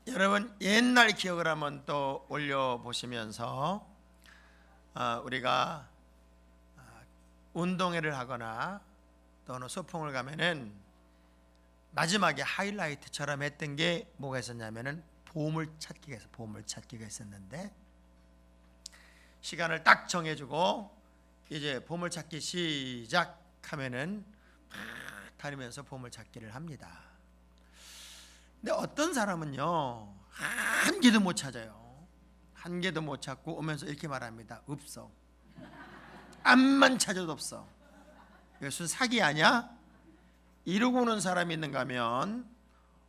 여러분 옛날 기억을 한번 또 올려보시면서 우리가 운동회를 하거나 또는 소풍을 가면은 마지막에 하이라이트처럼 했던 게 뭐가 있었냐면은 보물찾기가 있었는데, 시간을 딱 정해주고 이제 보물찾기 시작하면은 막 다니면서 보물찾기를 합니다. 근데 어떤 사람은요, 한 개도 못 찾아요. 한 개도 못 찾고 오면서 이렇게 말합니다. 없어. 암만 찾아도 없어. 이것은 사기 아니야? 이러고 오는 사람이 있는가 하면,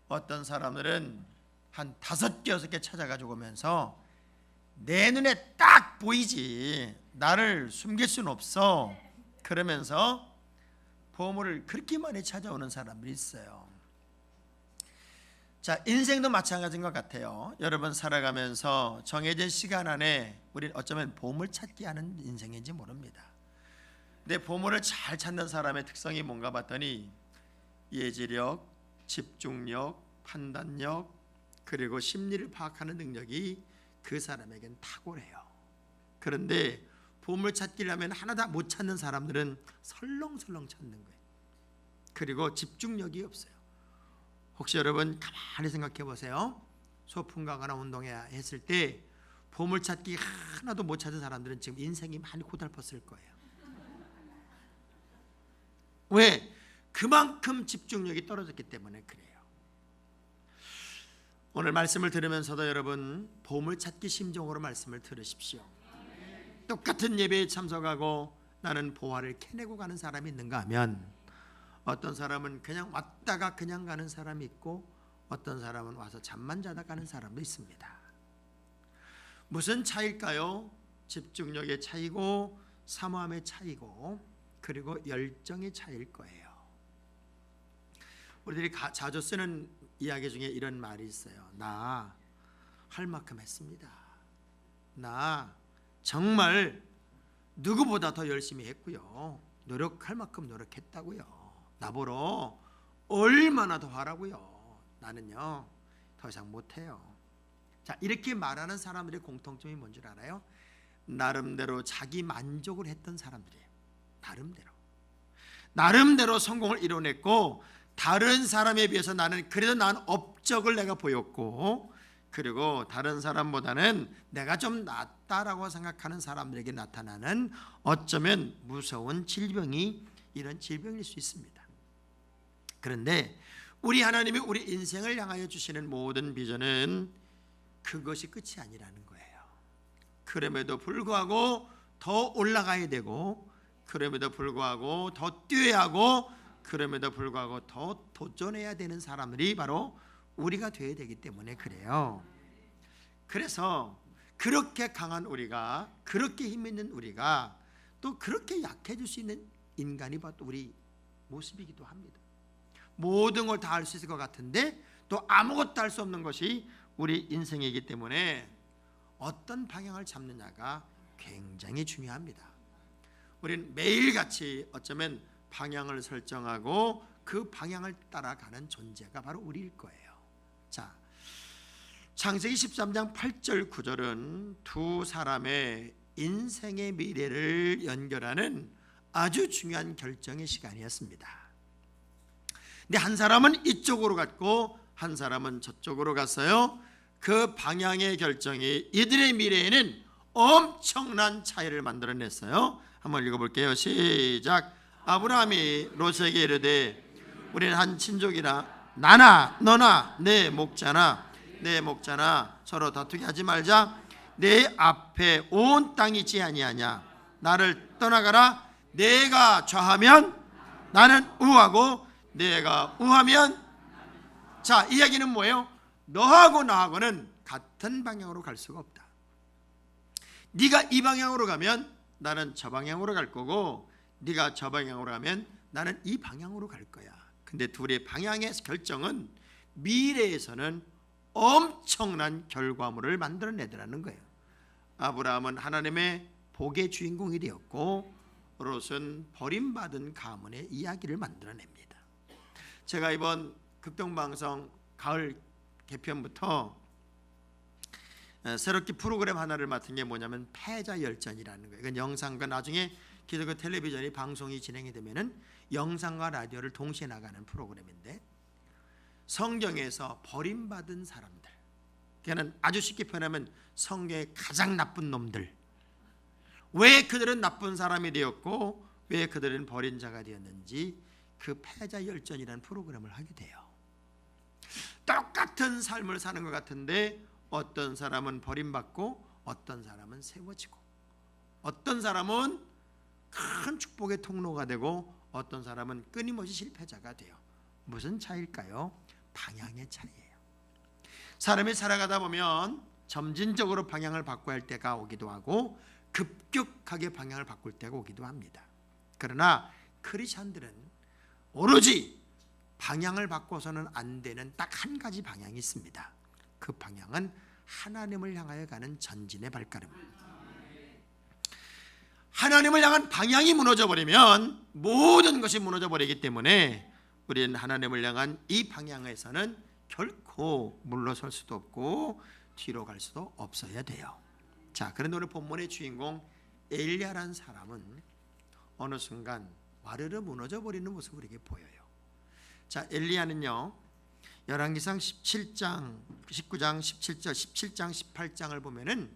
어떤 사람들은 한 5개, 6개 찾아가지고 오면서 내 눈에 딱 보이지 나를 숨길 수는 없어, 그러면서 보물을 그렇게 많이 찾아오는 사람들이 있어요. 자, 인생도 마찬가지인 것 같아요. 여러분 살아가면서 정해진 시간 안에 우리는 어쩌면 보물 찾기 하는 인생인지 모릅니다. 근데 보물을 잘 찾는 사람의 특성이 뭔가 봤더니 예지력, 집중력, 판단력, 그리고 심리를 파악하는 능력이 그 사람에겐 탁월해요. 그런데 보물 찾기를 하면 하나도 못 찾는 사람들은 설렁설렁 찾는 거예요. 그리고 집중력이 없어요. 혹시 여러분 가만히 생각해 보세요. 소풍 가거나 운동회 했을 때 보물 찾기 하나도 못 찾은 사람들은 지금 인생이 많이 고달팠을 거예요. 왜? 그만큼 집중력이 떨어졌기 때문에 그래요. 오늘 말씀을 들으면서도 여러분 보물 찾기 심정으로 말씀을 들으십시오. 똑같은 예배에 참석하고 나는 보화를 캐내고 가는 사람이 있는가 하면, 어떤 사람은 그냥 왔다가 그냥 가는 사람이 있고, 어떤 사람은 와서 잠만 자다 가는 사람도 있습니다. 무슨 차이일까요? 집중력의 차이고, 사모함의 차이고, 그리고 열정의 차이일 거예요. 우리들이 자주 쓰는 이야기 중에 이런 말이 있어요. 나 할 만큼 했습니다. 나 정말 누구보다 더 열심히 했고요. 노력할 만큼 노력했다고요. 나보러 얼마나 더 하라고요. 나는요 더 이상 못해요. 자, 이렇게 말하는 사람들의 공통점이 뭔 줄 알아요? 나름대로 자기 만족을 했던 사람들이에요. 나름대로 성공을 이뤄냈고, 다른 사람에 비해서 나는 그래도 난 업적을 내가 보였고, 그리고 다른 사람보다는 내가 좀 낫다라고 생각하는 사람들에게 나타나는 어쩌면 무서운 질병이 이런 질병일 수 있습니다. 그런데 우리 하나님이 우리 인생을 향하여 주시는 모든 비전은 그것이 끝이 아니라는 거예요. 그럼에도 불구하고 더 올라가야 되고, 그럼에도 불구하고 더 뛰어야 하고, 그럼에도 불구하고 더 도전해야 되는 사람들이 바로 우리가 되어야 되기 때문에 그래요. 그래서 그렇게 강한 우리가, 그렇게 힘 있는 우리가 또 그렇게 약해질 수 있는 인간이 바로 우리 모습이기도 합니다. 모든 걸 다 할 수 있을 것 같은데 또 아무것도 할 수 없는 것이 우리 인생이기 때문에 어떤 방향을 잡느냐가 굉장히 중요합니다. 우리는 매일같이 어쩌면 방향을 설정하고 그 방향을 따라가는 존재가 바로 우리일 거예요. 자, 창세기 13장 8절 9절은 두 사람의 인생의 미래를 연결하는 아주 중요한 결정의 시간이었습니다. 근데 한 사람은 이쪽으로 갔고 한 사람은 저쪽으로 갔어요. 그 방향의 결정이 이들의 미래에는 엄청난 차이를 만들어냈어요. 한번 읽어볼게요. 시작. 아브라함이 롯에게 이르되 우리는 한 친족이라 나나 너나 내 목자나 서로 다투게 하지 말자. 내 앞에 온 땅이 있지 아니하냐. 나를 떠나가라. 내가 좌하면 나는 우하고 내가 우하면. 자, 이야기는 뭐예요? 너하고 나하고는 같은 방향으로 갈 수가 없다. 네가 이 방향으로 가면 나는 저 방향으로 갈 거고, 네가 저 방향으로 가면 나는 이 방향으로 갈 거야. 근데 둘의 방향의 결정은 미래에서는 엄청난 결과물을 만들어내더라는 거예요. 아브라함은 하나님의 복의 주인공이 되었고, 롯은 버림받은 가문의 이야기를 만들어냅니다. 제가 이번 극동방송 가을 개편부터 새롭게 프로그램 하나를 맡은 게 뭐냐면 패자 열전이라는 거예요. 이건 영상과 나중에 기독교 텔레비전이 방송이 진행이 되면은 영상과 라디오를 동시에 나가는 프로그램인데, 성경에서 버림받은 사람들, 그는 아주 쉽게 표현하면 성경의 가장 나쁜 놈들, 왜 그들은 나쁜 사람이 되었고 왜 그들은 버린 자가 되었는지 그 패자 열전이라는 프로그램을 하게 돼요. 똑같은 삶을 사는 것 같은데 어떤 사람은 버림받고 어떤 사람은 세워지고, 어떤 사람은 큰 축복의 통로가 되고 어떤 사람은 끊임없이 실패자가 돼요. 무슨 차이일까요? 방향의 차이예요. 사람이 살아가다 보면 점진적으로 방향을 바꿔야 할 때가 오기도 하고 급격하게 방향을 바꿀 때가 오기도 합니다. 그러나 크리스천들은 오로지 방향을 바꿔서는 안 되는 딱 한 가지 방향이 있습니다. 그 방향은 하나님을 향하여 가는 전진의 발걸음입니다. 하나님을 향한 방향이 무너져 버리면 모든 것이 무너져 버리기 때문에 우리는 하나님을 향한 이 방향에서는 결코 물러설 수도 없고 뒤로 갈 수도 없어야 돼요. 자, 그런데 오늘 본문의 주인공 엘리야라는 사람은 어느 순간 와르르 무너져 버리는 모습을 우리에게 보여요. 자, 엘리야는요, 열왕기상 17장, 19장, 17절, 17장, 18장을 보면은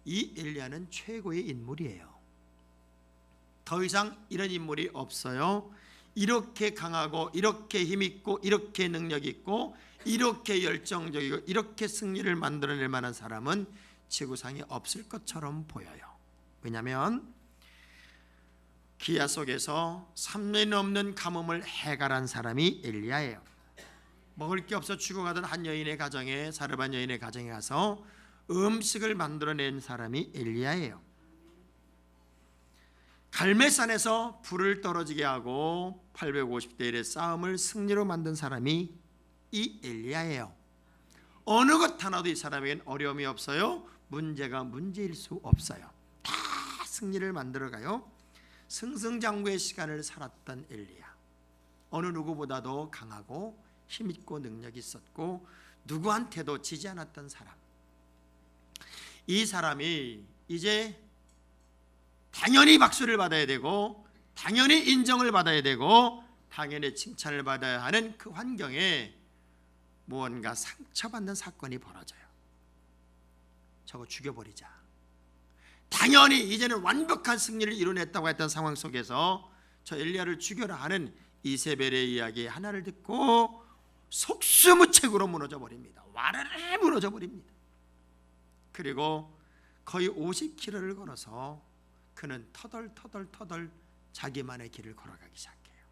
이 엘리야는 최고의 인물이에요. 더 이상 이런 인물이 없어요. 이렇게 강하고 이렇게 힘있고 이렇게 능력있고 이렇게 열정적이고 이렇게 승리를 만들어낼 만한 사람은 지구상에 없을 것처럼 보여요. 왜냐하면 기아 속에서 3년 넘는 가뭄을 해결한 사람이 엘리야예요. 먹을 게 없어 죽어가던 한 여인의 가정에, 사르반 여인의 가정에 가서 음식을 만들어낸 사람이 엘리야예요. 갈멜산에서 불을 떨어지게 하고 850대 1의 싸움을 승리로 만든 사람이 이 엘리야예요. 어느 것 하나도 이 사람에겐 어려움이 없어요. 문제가 문제일 수 없어요. 다 승리를 만들어가요. 승승장구의 시간을 살았던 엘리야, 어느 누구보다도 강하고 힘있고 능력이 있었고 누구한테도 지지 않았던 사람. 이 사람이 이제 당연히 박수를 받아야 되고 당연히 인정을 받아야 되고 당연히 칭찬을 받아야 하는 그 환경에 무언가 상처받는 사건이 벌어져요. 저거 죽여버리자. 당연히 이제는 완벽한 승리를 이뤄냈다고 했던 상황 속에서 저 엘리야를 죽여라 하는 이세벨의 이야기 하나를 듣고 속수무책으로 무너져 버립니다. 와르르 무너져 버립니다. 그리고 거의 50km를 걸어서 그는 터덜 자기만의 길을 걸어가기 시작해요.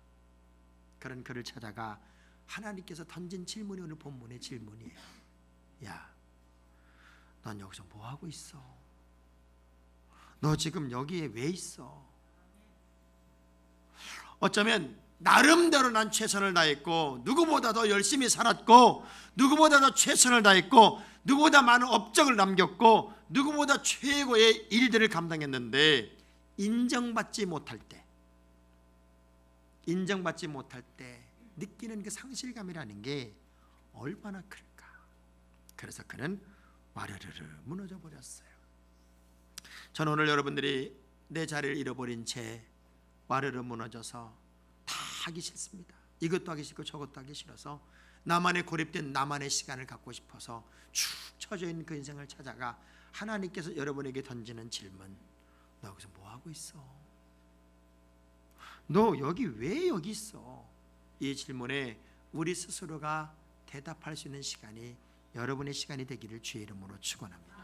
그런 그를 찾아가 하나님께서 던진 질문이 오늘 본문의 질문이에요. 야, 넌 여기서 뭐 하고 있어? 너 지금 여기에 왜 있어? 어쩌면 나름대로 난 최선을 다했고 누구보다 더 열심히 살았고 누구보다 더 최선을 다했고 누구보다 많은 업적을 남겼고 누구보다 최고의 일들을 감당했는데 인정받지 못할 때 느끼는 그 상실감이라는 게 얼마나 클까. 그래서 그는 와르르르 무너져 버렸어요. 저는 오늘 여러분들이 내 자리를 잃어버린 채 와르르 무너져서 다 하기 싫습니다. 이것도 하기 싫고 저것도 하기 싫어서 나만의 고립된 나만의 시간을 갖고 싶어서 축 처져 있는 그 인생을 찾아가 하나님께서 여러분에게 던지는 질문, 너 여기서 뭐 하고 있어? 너 여기 왜 여기 있어? 이 질문에 우리 스스로가 대답할 수 있는 시간이 여러분의 시간이 되기를 주의 이름으로 축원합니다.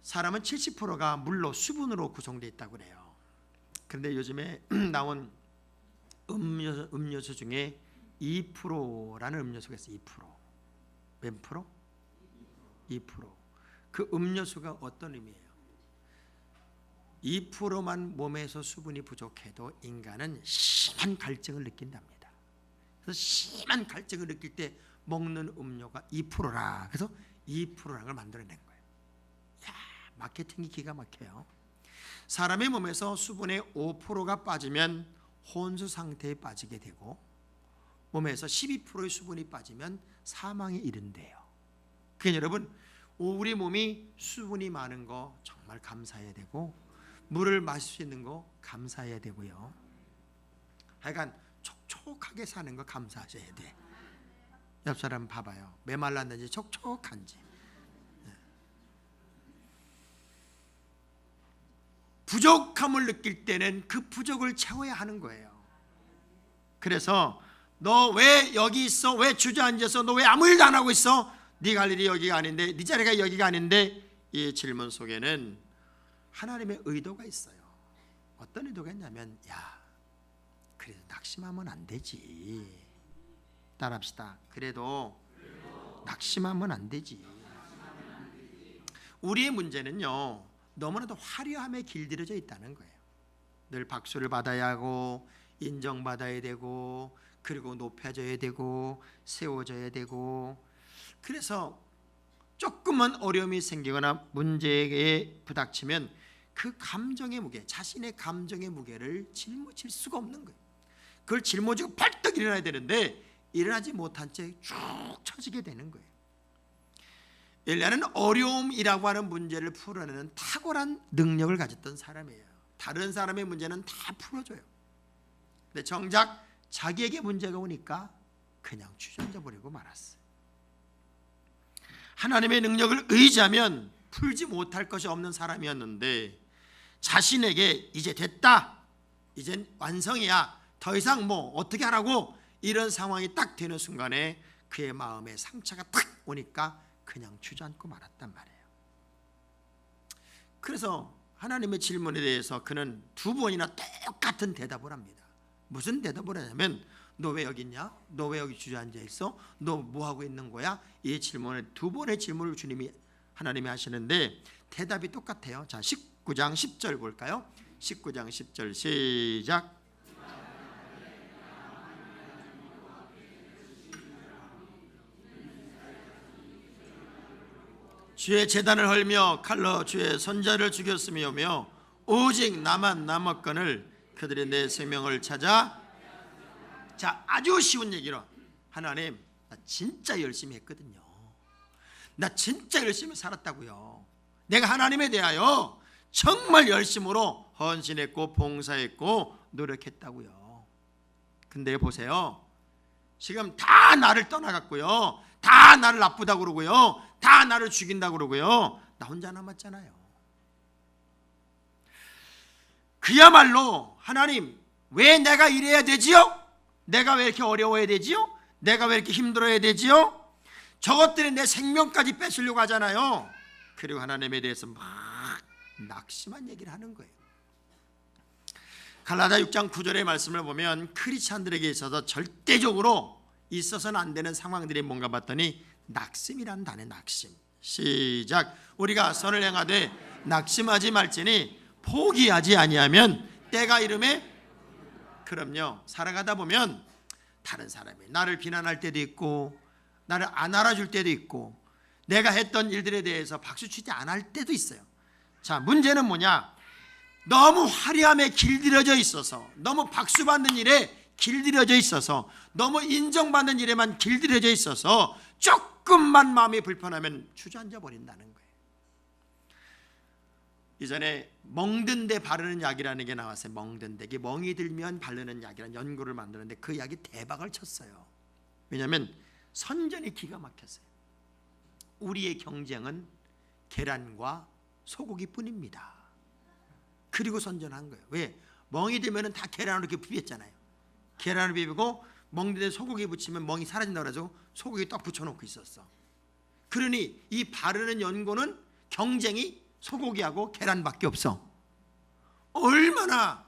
사람은 70%가 물로 수분으로 구성되어 있다고 그래요. 그런데 요즘에 나온 음료수 중에 2%라는 음료수가 있어요. 2%. 몇 프로? 2%. 그 음료수가 어떤 의미예요? 2%만 몸에서 수분이 부족해도 인간은 심한 갈증을 느낀답니다. 그래서 심한 갈증을 느낄 때 먹는 음료가 2%라. 그래서 2%라는 걸 만들어낸 거예요. 야, 마케팅이 기가 막혀요. 사람의 몸에서 수분의 5%가 빠지면 혼수 상태에 빠지게 되고 몸에서 12%의 수분이 빠지면 사망에 이른대요. 그러니까 여러분, 우리 몸이 수분이 많은 거 정말 감사해야 되고, 물을 마실 수 있는 거 감사해야 되고요. 하여간 촉촉하게 사는 거 감사하셔야 돼. 옆 사람 봐봐요. 메말랐는지 촉촉한지. 부족함을 느낄 때는 그 부족을 채워야 하는 거예요. 그래서 너 왜 여기 있어? 왜 주저앉아서? 너 왜 아무 일도 안 하고 있어? 네 갈 일이 여기가 아닌데, 네 자리가 여기가 아닌데, 이 질문 속에는 하나님의 의도가 있어요. 어떤 의도가 있냐면, 야, 그래도 낙심하면 안 되지. 따라합시다. 그래도 낙심하면 안 되지. 우리의 문제는요, 너무나도 화려함에 길들여져 있다는 거예요. 늘 박수를 받아야 하고, 인정받아야 되고, 그리고 높여져야 되고, 세워져야 되고. 그래서 조금만 어려움이 생기거나 문제에 부닥치면 그 감정의 무게, 자신의 감정의 무게를 짊어질 수가 없는 거예요. 그걸 짊어지고 벌떡 일어나야 되는데 일어나지 못한 채 쭉 처지게 되는 거예요. 엘리야는 어려움이라고 하는 문제를 풀어내는 탁월한 능력을 가졌던 사람이에요. 다른 사람의 문제는 다 풀어줘요. 근데 정작 자기에게 문제가 오니까 그냥 주저앉아 버리고 말았어요. 하나님의 능력을 의지하면 풀지 못할 것이 없는 사람이었는데, 자신에게 이제 됐다, 이젠 완성이야, 더 이상 뭐 어떻게 하라고, 이런 상황이 딱 되는 순간에 그의 마음에 상처가 탁 오니까 그냥 주저앉고 말았단 말이에요. 그래서 하나님의 질문에 대해서 그는 두 번이나 똑같은 대답을 합니다. 무슨 대답을 하냐면, 너 왜 여기 있냐? 너 왜 여기 주저앉아 있어? 너 뭐 하고 있는 거야? 이 질문을 두 번의 질문을 하나님이 하시는데 대답이 똑같아요. 자, 19장 10절 볼까요? 19장 10절 시작. 주의 제단을 헐며 칼로 주의 선자를 죽였으며 오직 나만 남았거늘 그들이 내 생명을 찾아. 자, 아주 쉬운 얘기로, 하나님, 나 진짜 열심히 했거든요. 나 진짜 열심히 살았다고요. 내가 하나님에 대하여 정말 열심으로 헌신했고 봉사했고 노력했다고요. 근데 보세요, 지금 다 나를 떠나갔고요, 다 나를 나쁘다고 그러고요, 다 나를 죽인다고 그러고요, 나 혼자 남았잖아요. 그야말로 하나님, 왜 내가 이래야 되지요? 내가 왜 이렇게 어려워야 되지요? 내가 왜 이렇게 힘들어야 되지요? 저것들이 내 생명까지 뺏으려고 하잖아요. 그리고 하나님에 대해서 막 낙심한 얘기를 하는 거예요. 갈라디아 6장 9절의 말씀을 보면 크리스찬들에게 있어서 절대적으로 있어서는 안 되는 상황들이 뭔가 봤더니 낙심이란 단어. 낙심. 시작. 우리가 선을 행하되 낙심하지 말지니 포기하지 아니하면 때가 이름에. 그럼요, 살아가다 보면 다른 사람이 나를 비난할 때도 있고, 나를 안 알아줄 때도 있고, 내가 했던 일들에 대해서 박수치지 않을 때도 있어요. 자, 문제는 뭐냐? 너무 화려함에 길들여져 있어서, 너무 박수받는 일에 길들여져 있어서, 너무 인정받는 일에만 길들여져 있어서 조금만 마음이 불편하면 주저앉아 버린다는 거예요. 이전에 멍든 데 바르는 약이라는 게 나왔어요. 멍든 데, 멍이 들면 바르는 약이라는 연구를 만드는데 그 약이 대박을 쳤어요. 왜냐하면 선전이 기가 막혔어요. 우리의 경쟁은 계란과 소고기뿐입니다. 그리고 선전한 거예요. 왜? 멍이 들면 다 계란으로 이렇게 비볐잖아요. 계란을 비비고 멍든 데 소고기 붙이면 멍이 사라진다고 해서 소고기 딱 붙여놓고 있었어. 그러니 이 바르는 연고는 경쟁이 소고기하고 계란밖에 없어. 얼마나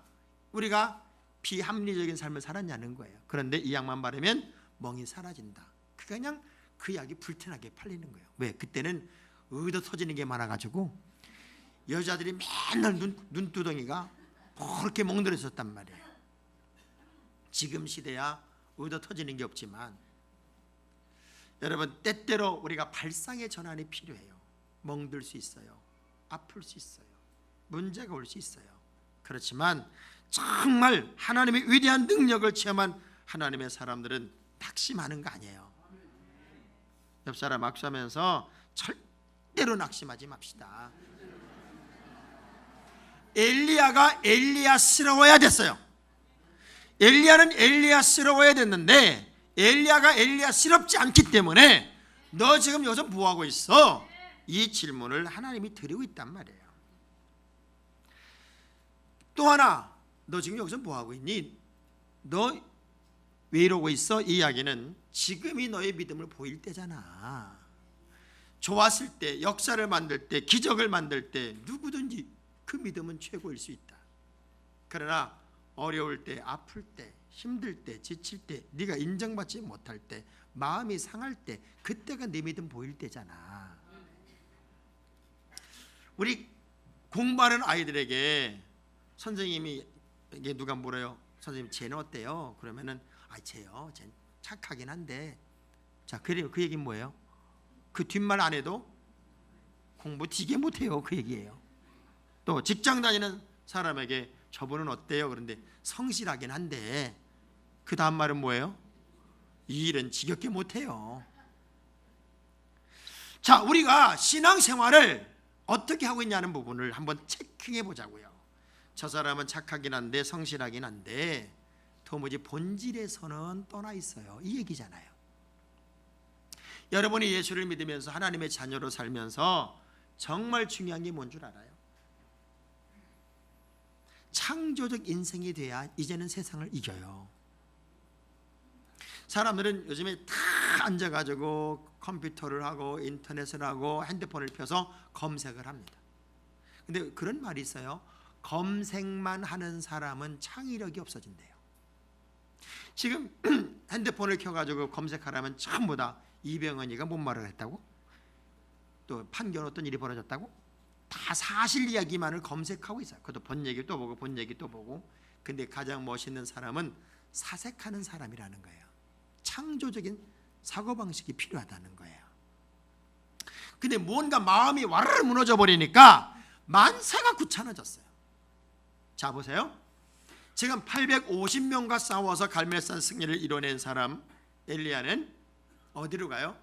우리가 비합리적인 삶을 살았냐는 거예요. 그런데 이 약만 바르면 멍이 사라진다. 그냥 그 약이 불티나게 팔리는 거예요. 왜? 그때는 의도 터지는 게 많아가지고 여자들이 맨날 눈두덩이가 그렇게 멍들어 있었단 말이에요. 지금 시대야 의도 터지는 게 없지만, 여러분, 때때로 우리가 발상의 전환이 필요해요. 멍들 수 있어요. 아플 수 있어요. 문제가 올 수 있어요. 그렇지만 정말 하나님의 위대한 능력을 체험한 하나님의 사람들은 낙심하는 거 아니에요. 옆 사람 악수하면서 절대로 낙심하지 맙시다. 엘리야가 엘리야스러워야 됐어요. 엘리야는 엘리야스러워야 됐는데 엘리야가 엘리야스럽지 않기 때문에 너 지금 여기서 뭐하고 있어? 이 질문을 하나님이 드리고 있단 말이에요. 또 하나, 너 지금 여기서 뭐하고 있니? 너 왜 이러고 있어? 이 이야기는 지금이 너의 믿음을 보일 때잖아. 좋았을 때, 역사를 만들 때, 기적을 만들 때 누구든지 그 믿음은 최고일 수 있다. 그러나 어려울 때, 아플 때, 힘들 때, 지칠 때, 네가 인정받지 못할 때, 마음이 상할 때, 그때가 네 믿음 보일 때잖아. 우리 공부하는 아이들에게 선생님이 이게 누가 물어요. 선생님 쟤는 어때요? 그러면은 쟤요. 쟤 착하긴 한데. 자, 그래요. 그 얘기는 뭐예요? 그 뒷말 안 해도 공부 되게 못해요. 그 얘기예요. 또 직장 다니는 사람에게 저분은 어때요? 그런데 성실하긴 한데 그 다음 말은 뭐예요? 이 일은 지겹게 못해요. 자, 우리가 신앙생활을 어떻게 하고 있냐는 부분을 한번 체크해 보자고요. 저 사람은 착하긴 한데 성실하긴 한데 도무지 본질에서는 떠나 있어요. 이 얘기잖아요. 여러분이 예수를 믿으면서 하나님의 자녀로 살면서 정말 중요한 게 뭔 줄 알아요? 창조적 인생이 돼야 이제는 세상을 이겨요. 사람들은 요즘에 다 앉아가지고 컴퓨터를 하고 인터넷을 하고 핸드폰을 펴서 검색을 합니다. 근데 그런 말이 있어요. 검색만 하는 사람은 창의력이 없어진대요. 지금 핸드폰을 켜가지고 검색하라면 전부 다 이병헌이가 뭔 말을 했다고? 또 판결 어떤 일이 벌어졌다고? 다 사실 이야기만을 검색하고 있어요. 그것도 본 얘기 또 보고 본 얘기 또 보고. 근데 가장 멋있는 사람은 사색하는 사람이라는 거예요. 창조적인 사고방식이 필요하다는 거예요. 근데 뭔가 마음이 와르르 무너져 버리니까 만사가 귀찮아졌어요. 자, 보세요. 지금 850명과 싸워서 갈멜산 승리를 이뤄낸 사람 엘리야는 어디로 가요?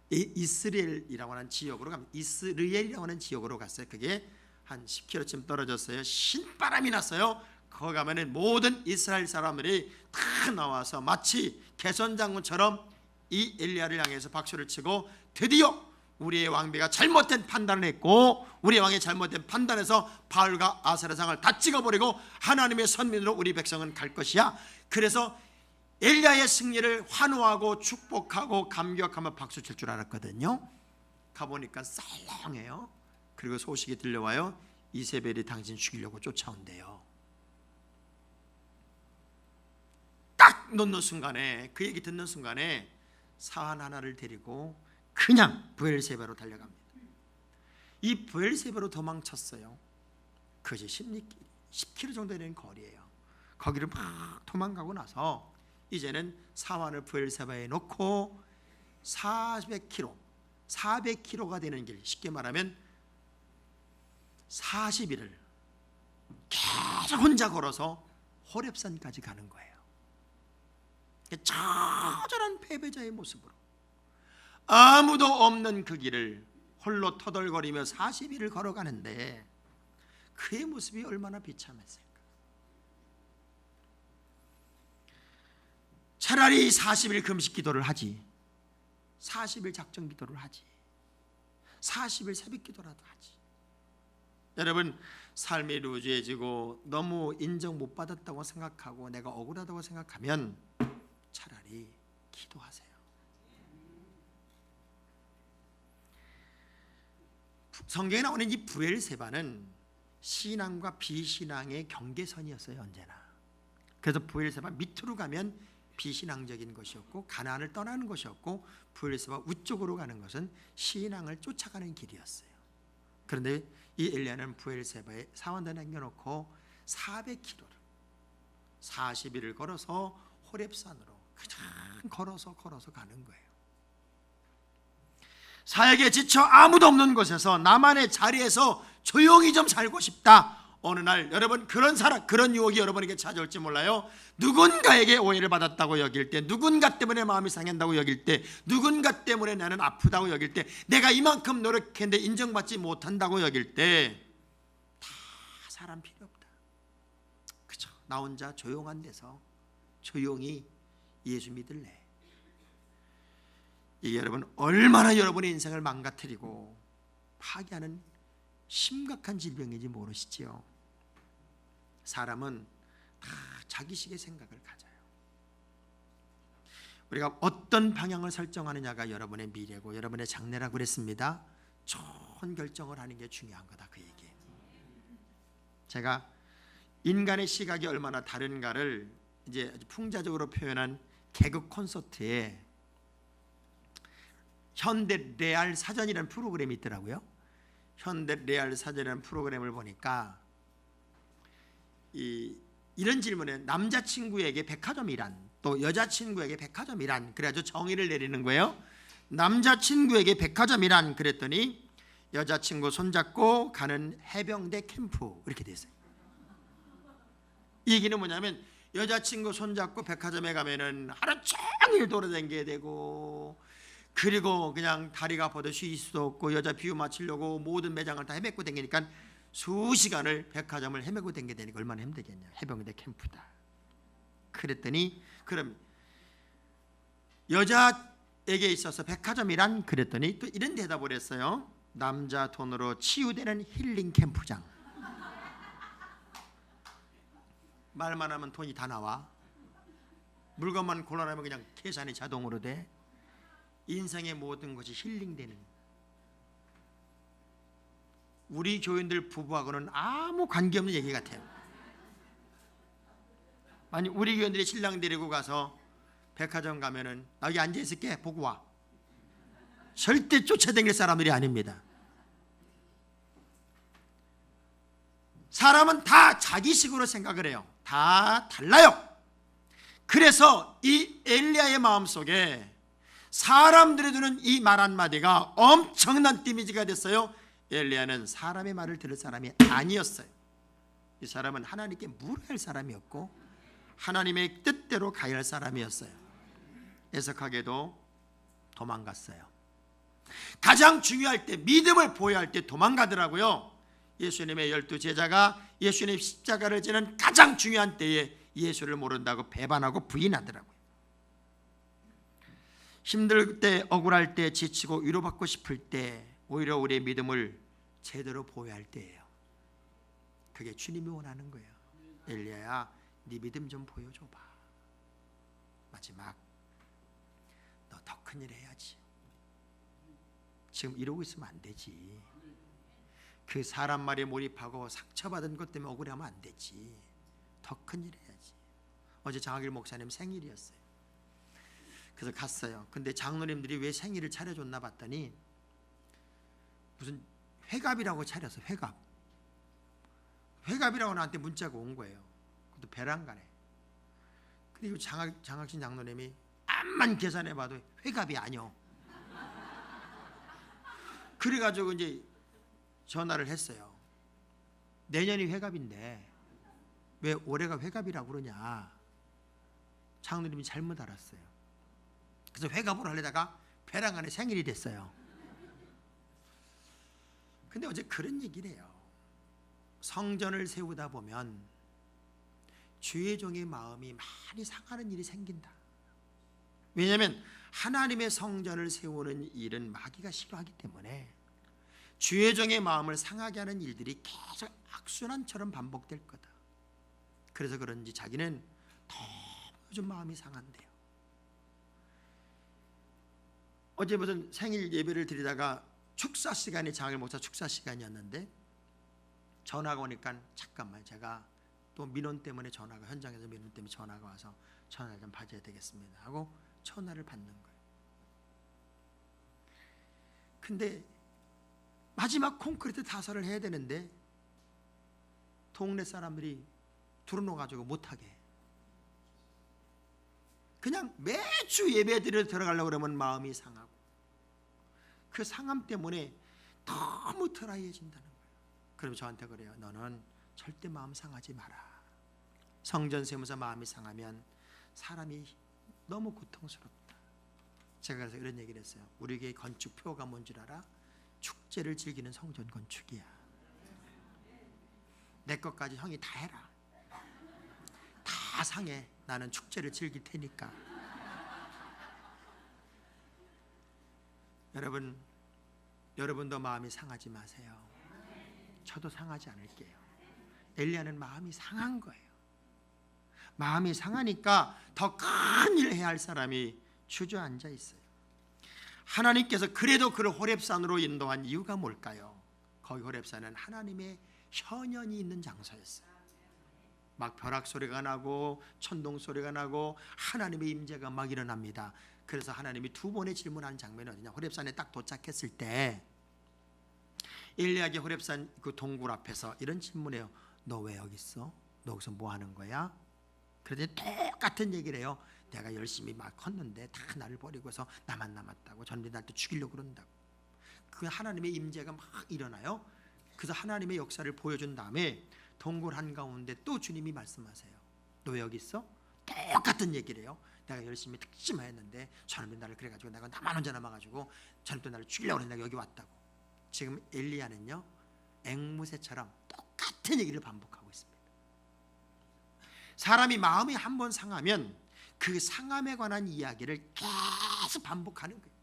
이스라엘이라고 하는 지역으로 갑니다. 이스라엘이라고 하는 지역으로 갔어요. 그게 한 10km쯤 떨어졌어요. 신바람이 났어요. 거기 가면은 모든 이스라엘 사람들이 다 나와서 마치 개선장군처럼 이 엘리야를 향해서 박수를 치고 드디어 우리의 왕비가 잘못된 판단을 했고 우리의 왕이 잘못된 판단에서 바알과 아세라상을 다 찍어버리고 하나님의 선민으로 우리 백성은 갈 것이야. 그래서 엘리야의 승리를 환호하고 축복하고 감격하며 박수 칠 줄 알았거든요. 가보니까 썰렁해요. 그리고 소식이 들려와요. 이세벨이 당신 죽이려고 쫓아온대요. 딱 놓는 순간에, 그 얘기 듣는 순간에 사한 하나를 데리고 그냥 브엘세바로 달려갑니다. 이 브엘세바로 도망쳤어요. 그것이 10km 정도 되는 거리예요. 거기를 막 도망가고 나서 이제는 사환을 브엘세바에 놓고 400km가 되는 길, 쉽게 말하면 40일을 계속 혼자 걸어서 호렙산까지 가는 거예요. 처절한 패배자의 모습으로 아무도 없는 그 길을 홀로 터덜거리며 40일을 걸어가는데 그의 모습이 얼마나 비참했을까. 차라리 40일 금식 기도를 하지, 40일 작정 기도를 하지, 40일 새벽 기도라도 하지. 여러분, 삶이 루즈해지고 너무 인정 못 받았다고 생각하고 내가 억울하다고 생각하면 차라리 기도하세요. 성경에 나오는 이 브엘세바는 신앙과 비신앙의 경계선이었어요. 언제나. 그래서 브엘세바 밑으로 가면 비신앙적인 것이었고 가나안을 떠나는 것이었고, 브엘세바 우쪽으로 가는 것은 신앙을 쫓아가는 길이었어요. 그런데 이 엘리야는 브엘세바에 사원단 남겨놓고 400km를 40일을 걸어서 호렙산으로 그냥 걸어서 가는 거예요. 사역에 지쳐 아무도 없는 곳에서 나만의 자리에서 조용히 좀 살고 싶다, 어느 날 여러분 그런 사람, 그런 유혹이 여러분에게 찾아올지 몰라요. 누군가에게 오해를 받았다고 여길 때, 누군가 때문에 마음이 상한다고 여길 때, 누군가 때문에 나는 아프다고 여길 때, 내가 이만큼 노력했는데 인정받지 못한다고 여길 때, 다 사람 필요 없다. 그죠? 나 혼자 조용한 데서 조용히 예수 믿을래. 이게 여러분 얼마나 여러분의 인생을 망가뜨리고 파괴하는 심각한 질병인지 모르시지요? 사람은 다 자기식의 생각을 가져요. 우리가 어떤 방향을 설정하느냐가 여러분의 미래고 여러분의 장래라고 그랬습니다. 좋은 결정을 하는 게 중요한 거다, 그 얘기예요. 제가 인간의 시각이 얼마나 다른가를 이제 아주 풍자적으로 표현한 개그 콘서트에 현대 레알 사전이라는 프로그램이 있더라고요. 현대 레알 사전이라는 프로그램을 보니까 이런 질문에 남자친구에게 백화점이란, 또 여자친구에게 백화점이란, 그래가지고 정의를 내리는 거예요. 남자친구에게 백화점이란 그랬더니 여자친구 손잡고 가는 해병대 캠프, 이렇게 돼 있어요. 이 얘기는 뭐냐면 여자친구 손잡고 백화점에 가면은 하루 종일 돌아다니게 되고, 그리고 그냥 다리가 아파도 쉴 수도 없고, 여자 비유 맞추려고 모든 매장을 다 헤매고 다니니까 수시간을 백화점을 헤매고 다니게 되니까 얼마나 힘들겠냐. 해병대 캠프다. 그랬더니 그럼 여자에게 있어서 백화점이란 그랬더니 또 이런 대답을 했어요. 남자 돈으로 치유되는 힐링 캠프장. 말만 하면 돈이 다 나와. 물건만 골라내면 그냥 계산이 자동으로 돼. 인생의 모든 것이 힐링되는, 우리 교인들 부부하고는 아무 관계없는 얘기 같아요. 아니 우리 교인들이 신랑 데리고 가서 백화점 가면은 나 여기 앉아 있을게 보고 와, 절대 쫓아다닐 사람들이 아닙니다. 사람은 다 자기식으로 생각을 해요. 다 달라요. 그래서 이 엘리야의 마음속에 사람들이 두는 이 말 한마디가 엄청난 데미지가 됐어요. 엘리야는 사람의 말을 들을 사람이 아니었어요. 이 사람은 하나님께 물어야 할 사람이었고 하나님의 뜻대로 가야 할 사람이었어요. 애석하게도 도망갔어요. 가장 중요할 때, 믿음을 보여야 할 때 도망가더라고요. 예수님의 12 제자가 예수님 십자가를 지는 가장 중요한 때에 예수를 모른다고 배반하고 부인하더라고요. 힘들 때, 억울할 때, 지치고 위로받고 싶을 때 오히려 우리의 믿음을 제대로 보여야 할 때예요. 그게 주님이 원하는 거예요. 엘리야야, 네 믿음 좀 보여줘봐. 마지막, 너 더 큰일 해야지. 지금 이러고 있으면 안 되지. 그 사람 말에 몰입하고 상처받은 것 때문에 억울하면 안 되지. 더 큰일 해야지. 어제 장학일 목사님 생일이었어요. 그래서 갔어요. 근데 장로님들이 왜 생일을 차려줬나 봤더니 무슨 회갑이라고 차렸어. 회갑이라고 나한테 문자가 온 거예요. 그것도 베란간에. 그리고 장학신 장로님이 암만 계산해봐도 회갑이 아니오. 그래가지고 이제 전화를 했어요. 내년이 회갑인데 왜 올해가 회갑이라고 그러냐. 장로님이 잘못 알았어요. 그래서 회갑을 하려다가 베란간에 생일이 됐어요. 근데 어제 그런 얘기를 해요. 성전을 세우다 보면 주의 종의 마음이 많이 상하는 일이 생긴다. 왜냐하면 하나님의 성전을 세우는 일은 마귀가 싫어하기 때문에 주의 종의 마음을 상하게 하는 일들이 계속 악순환처럼 반복될 거다. 그래서 그런지 자기는 너무 좀 마음이 상한대요. 어제 무슨 생일 예배를 드리다가 축사 시간이 장일 목사 축사 시간이었는데 전화가 오니까 잠깐만, 제가 또 민원 때문에 전화가, 현장에서 민원 때문에 전화가 와서 전화 좀 받아야 되겠습니다 하고 전화를 받는 거예요. 근데 마지막 콘크리트 타설을 해야 되는데 동네 사람들이 들어놓아가지고 못하게, 그냥 매주 예배 드려 들어가려고 그러면 마음이 상하고 그 상함 때문에 너무 드라이해진다는 거예요. 그럼 저한테 그래요. 너는 절대 마음 상하지 마라. 성전 세우면서 마음이 상하면 사람이 너무 고통스럽다. 제가 그래서 이런 얘기를 했어요. 우리 교회 건축 표어가 뭔 줄 알아? 축제를 즐기는 성전 건축이야. 내 것까지 형이 다 해라. 다 상해. 나는 축제를 즐길 테니까. 여러분도 마음이 상하지 마세요. 저도 상하지 않을게요. 엘리야는 마음이 상한 거예요. 마음이 상하니까 더 큰 일을 해야 할 사람이 주저앉아 있어요. 하나님께서 그래도 그를 호렙산으로 인도한 이유가 뭘까요? 거기 호렙산은 하나님의 현연이 있는 장소였어요. 막 벼락 소리가 나고 천둥 소리가 나고 하나님의 임재가 막 일어납니다. 그래서 하나님이 두 번의 질문하는 장면이 어디냐? 호렙산에 딱 도착했을 때 엘리야에게 호렙산 그 동굴 앞에서 이런 질문해요. 너 왜 여기 있어? 너 여기서 뭐 하는 거야? 그랬더니 똑같은 얘기를 해요. 내가 열심히 막 컸는데 다 나를 버리고서 나만 남았다고. 저놈들이 날 또 죽이려고 그런다고. 그 하나님의 임재가 막 일어나요. 그래서 하나님의 역사를 보여준 다음에 동굴 한가운데 또 주님이 말씀하세요. 너 왜 여기 있어? 똑같은 얘기를 해요. 내가 열심히 특심하였는데 저놈들이 나를 그래가지고 내가 나만 혼자 남아가지고 저놈들이 나를 죽이려고 그랬는데 여기 왔다고. 지금 엘리야는요 앵무새처럼 똑같은 얘기를 반복하고 있습니다. 사람이 마음이 한번 상하면 그 상함에 관한 이야기를 계속 반복하는 거예요.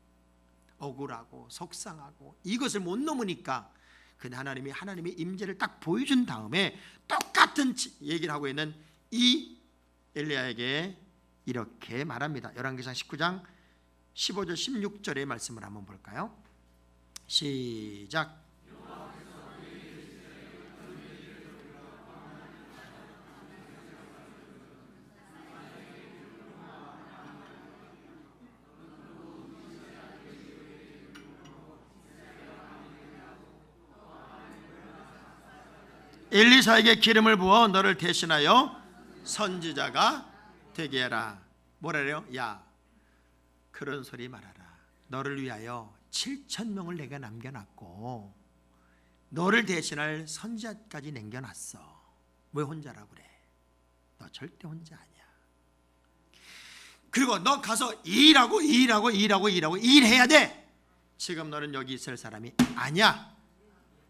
억울하고 속상하고 이것을 못 넘으니까 근데 하나님의 임재를 딱 보여준 다음에 똑같은 얘기를 하고 있는 이 엘리야에게 이렇게 말합니다. 열왕기상 19장 15절 16절의 말씀을 한번 볼까요? 시작. 엘리사에게 기름을 부어 너를 대신하여 선지자가 되게 해라. 뭐래요? 야, 그런 소리 말아라. 너를 위하여 7,000명을 내가 남겨놨고 너를 대신할 선지자까지 남겨놨어. 왜 혼자라고 그래? 너 절대 혼자 아니야. 그리고 너 가서 일해야 돼. 지금 너는 여기 있을 사람이 아니야.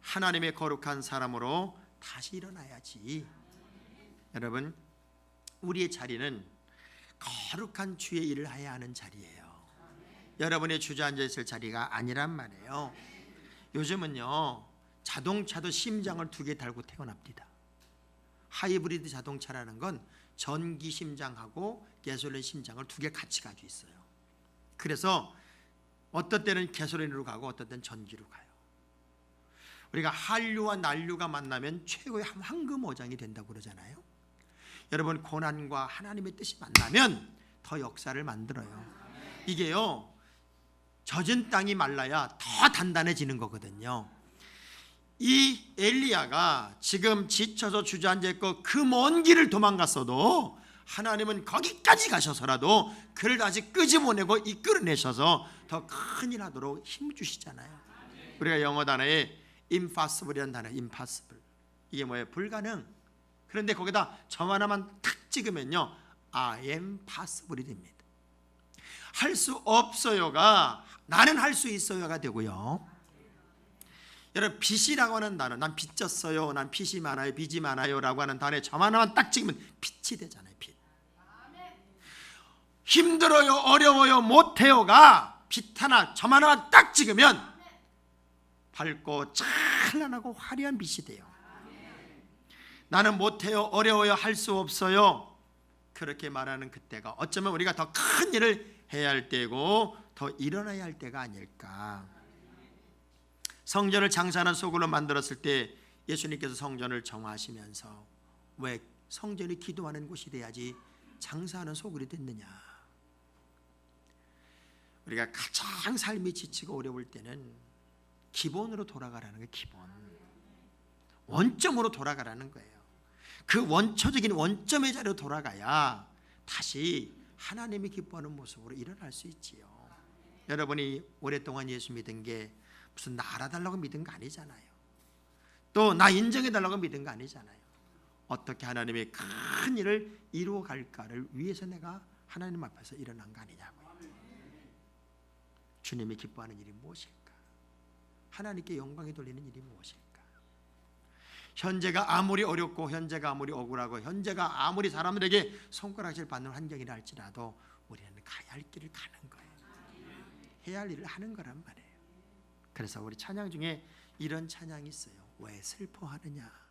하나님의 거룩한 사람으로 다시 일어나야지. 여러분, 우리의 자리는 거룩한 주의 일을 해야 하는 자리예요. 여러분의 주저앉아 있을 자리가 아니란 말이에요. 요즘은요 자동차도 심장을 2개 달고 태어납니다. 하이브리드 자동차라는 건 전기 심장하고 가솔린 심장을 2개 같이 가지고 있어요. 그래서 어떤 때는 가솔린으로 가고 어떤 때는 전기로 가요. 우리가 한류와 난류가 만나면 최고의 황금어장이 된다고 그러잖아요. 여러분, 고난과 하나님의 뜻이 만나면 더 역사를 만들어요. 이게요 젖은 땅이 말라야 더 단단해지는 거거든요. 이 엘리야가 지금 지쳐서 주저앉아 있고 그 먼 길을 도망갔어도 하나님은 거기까지 가셔서라도 그를 다시 끄집어내고 이끌어내셔서 더 큰 일 하도록 힘 주시잖아요. 우리가 영어 단어에 impossible이라는 단어, impossible. 이게 뭐예요? 불가능. 그런데 거기다 점 하나만 탁 찍으면요 I am possible이 됩니다. 할 수 없어요가 나는 할 수 있어요가 되고요. 여러분, 빚이라고 하는 단어, 난 빚졌어요, 난 빚이 많아요, 빚이 많아요 라고 하는 단어에 점 하나만 딱 찍으면 빚이 되잖아요. 빚. 힘들어요, 어려워요, 못해요가 빚 하나 점 하나만 딱 찍으면 밝고 찬란하고 화려한 빛이 돼요. 나는 못해요, 어려워요, 할 수 없어요 그렇게 말하는 그때가 어쩌면 우리가 더 큰 일을 해야 할 때고 더 일어나야 할 때가 아닐까. 성전을 장사하는 소굴로 만들었을 때 예수님께서 성전을 정하시면서 왜 성전이 기도하는 곳이 돼야지 장사하는 소굴이 됐느냐. 우리가 가장 삶이 지치고 어려울 때는 기본으로 돌아가라는 거예요. 기본 원점으로 돌아가라는 거예요. 그 원초적인 원점의 자리로 돌아가야 다시 하나님이 기뻐하는 모습으로 일어날 수 있지요. 여러분이 오랫동안 예수 믿은 게 무슨 나 알아달라고 믿은 거 아니잖아요. 또 나 인정해달라고 믿은 거 아니잖아요. 어떻게 하나님의 큰 일을 이루어 갈까를 위해서 내가 하나님 앞에서 일어난 거 아니냐고요. 주님이 기뻐하는 일이 무엇일까? 하나님께 영광이 돌리는 일이 무엇일까? 현재가 아무리 어렵고 현재가 아무리 억울하고 현재가 아무리 사람들에게 손가락질 받는 환경이라 할지라도 우리는 가야 할 길을 가는 거예요. 해야 할 일을 하는 거란 말이에요. 그래서 우리 찬양 중에 이런 찬양이 있어요. 왜 슬퍼하느냐?